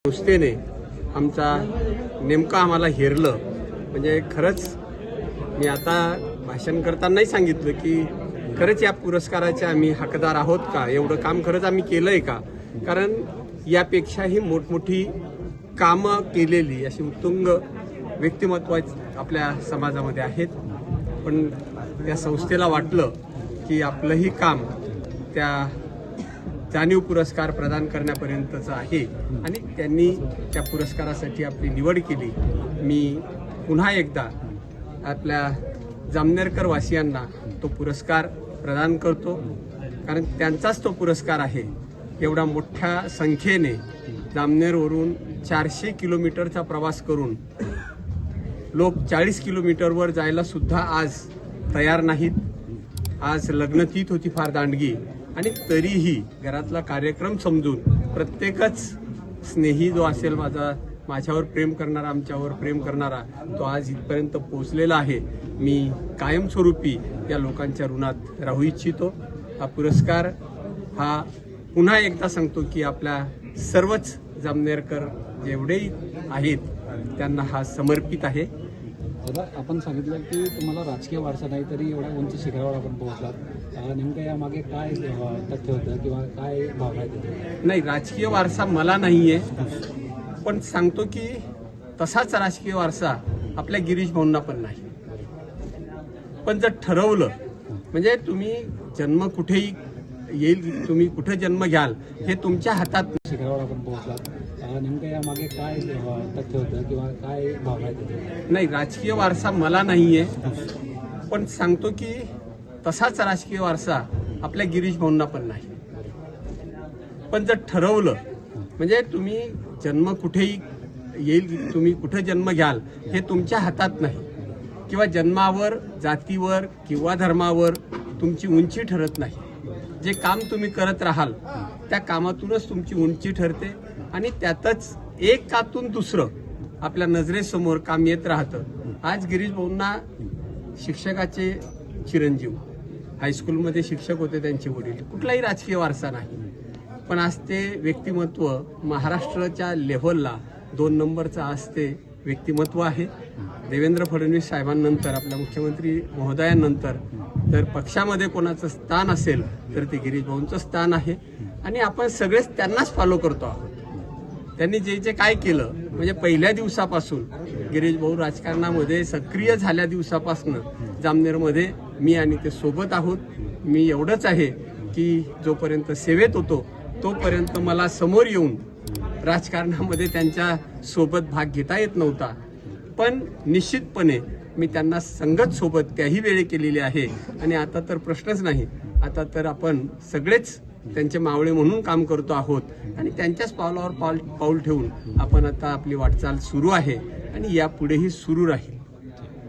संस्थेने आमचा नेमका आम्हाला हेरलं. म्हणजे खरंच मी आता भाषण करतानाही सांगितलं की खरंच या पुरस्काराचे आम्ही हकदार आहोत का, एवढं काम खरंच आम्ही केलंय का. कारण यापेक्षाही मोठमोठी कामं केलेली अशी उत्तुंग व्यक्तिमत्व आपल्या समाजामध्ये आहेत. पण त्या संस्थेला वाटलं की आपलंही काम त्या जाणीव पुरस्कार प्रदान करण्यापर्यंतचं आहे आणि त्यांनी त्या पुरस्कारासाठी आपली निवड केली. मी पुन्हा एकदा आपल्या जामनेरकर वासियांना तो पुरस्कार प्रदान करतो, कारण त्यांचाच तो पुरस्कार आहे. एवढा मोठ्या संख्येने जामनेरवरून 400 किलोमीटरचा प्रवास करून लोक 40 किलोमीटरवर जायला सुद्धा आज तयार नाहीत. आज लग्नतीत होती फार दांडगी आणि तरीही घरातला कार्यक्रम समजून प्रत्येकच स्नेही जो असेल माझ्यावर प्रेम करणारा, आमच्यावर प्रेम करणारा, तो आज इथपर्यंत पोहोचलेला आहे. मी कायमस्वरूपी या लोकांच्या ऋणात राहू इच्छितो. हा पुरस्कार हा पुन्हा एकदा सांगतो की आपल्या सर्वच जामनेरकर जेवढेही आहेत त्यांना हा समर्पित आहे. दादा, आपण सांगितलं की तुम्हाला राजकीय वारसा नाही तरी एवढ्या उंच शिखरावर आपण पोहोचलात. नेमकं यामागे काय तथ्य होतं किंवा काय भावना आहे? नाही, राजकीय वारसा मला नाहीये, पण सांगतो की तसाच राजकीय वारसा आपल्या गिरीश भाऊंना पण नाही. पण जर ठरवलं, म्हणजे तुम्ही जन्म कुठेही येईल, तुम्ही कुठे जन्म घ्याल हे तुमच्या हातात. शिखरावर आपण पोहोचलात. नेमकं यामागे काय तथ्य होतं किंवा काय भावना आहे? नाही, राजकीय वारसा मला नाहीये, पण सांगतो की तसाच राजकीय वारसा आपल्या गिरीश भाऊंना पण नाही. पण जर ठरवलं, म्हणजे तुम्ही जन्म कुठेही येईल, तुम्ही कुठे जन्म घ्याल हे तुमच्या हातात नाही, किंवा जन्मावर, जातीवर किंवा धर्मावर तुमची उंची ठरत नाही. जे काम तुम्ही करत राहाल त्या कामातूनच तुमची उंची ठरते आणि त्यातच एक कातून दुसरं आपल्या नजरेसमोर काम येत राहतं. आज गिरीश भाऊंना शिक्षकाचे चिरंजीव, हायस्कूलमध्ये शिक्षक होते त्यांचे वडील, कुठलाही राजकीय वारसा नाही. पण आज ते व्यक्तिमत्व महाराष्ट्राच्या लेव्हलला 2 नंबरचं आज ते व्यक्तिमत्व आहे. देवेंद्र फडणवीस साहेबांनंतर, आपल्या मुख्यमंत्री महोदयांनंतर जर पक्षामध्ये कोणाचं स्थान असेल तर ते गिरीश भाऊंचं स्थान आहे आणि आपण सगळेच त्यांनाच फॉलो करतो आहोत. त्यांनी जे जे काय केलं, म्हणजे पहिल्या दिवसापासून गिरीश भाऊ राजकारणामध्ये सक्रिय झाल्या दिवसापासून जामनेरमध्ये मी आणि ते सोबत आहोत. मी एवढंच आहे की जोपर्यंत सेवेत होतो तोपर्यंत मला समोर येऊन राजकारणामध्ये त्यांच्या सोबत भाग घेता येत नव्हता, पण निश्चितपणे मी त्यांना संगत सोबत त्याही वेळी केलेली आहे. आणि आता तर प्रश्नच नाही, आता तर आपण सगळेच त्यांचे मावळे म्हणून काम करतो आहोत आणि त्यांच्याच पावलावर पाऊल ठेवून आपण आता आपली वाटचाल सुरू आहे आणि यापुढेही सुरू राहील.